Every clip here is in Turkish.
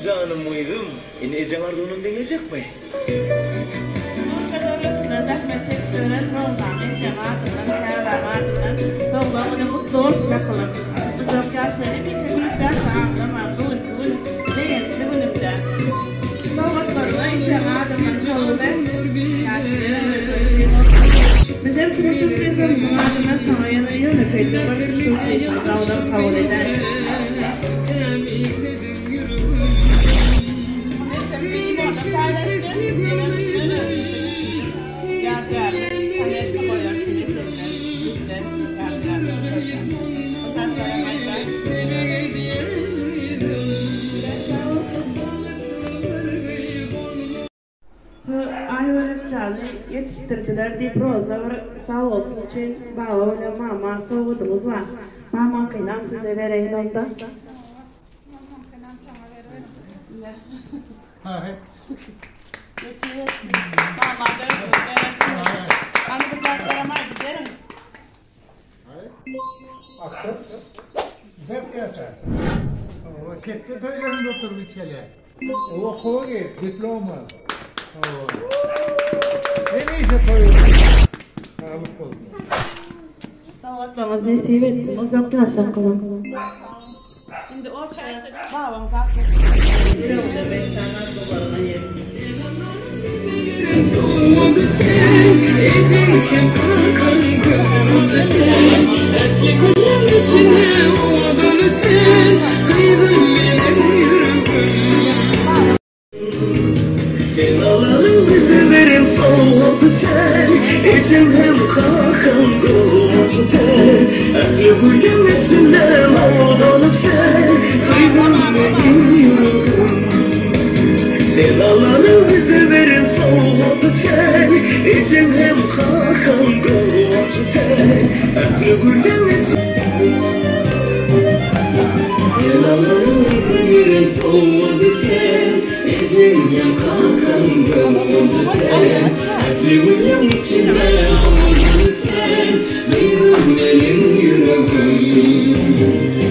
Canım uyudum. Ne vardı onun demeyecek mi? Doglan mutlu olsun bakalım. Uzak yaşları bir şey büyükler sağlamda dolu kılın değerli bölümde. Sağlıklarına içemadığımız yolda bizim kimi sürprizlerimizin ardından sana yanı feyzler sürprizimizi aldım kabul eder. Yetiştirdiler deyip roza sağ olsun için bağlı mama soğudumuz var. Mama kıynam size vereyim orada. Evet. Mama dönüyor. Hani bu zaten giderim. Akşam. Zevk gelsen. O kette döylerinde otur bir şeyler. O oku git, diploma. Neyse koyuyoruz. Sağlık olsun. Sağlıklarınız nesip etsin. Uzak yaşam kalın. Şimdi o şey babam zaten. Bir orada 5 tane dolarına yedim. İçim hem kakan kolumcu ter Aklı bugün içinde mağdolu ter Kıydın benim yüreğim Sen alanı bize verin soğudu ter İçim hem kakan kolumcu ter Aklı bugün içinde Sen alanı bize verin soğudu ter İçim hem kakan kolumcu ter Aklı'nın içinde ağladın sen Duydun benim yüreğim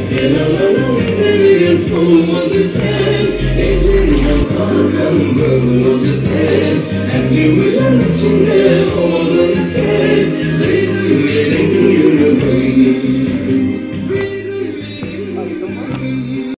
Sen alanı verin soğumadı sen Ecelinden kalkan görmedi sen Aklı'nın içinde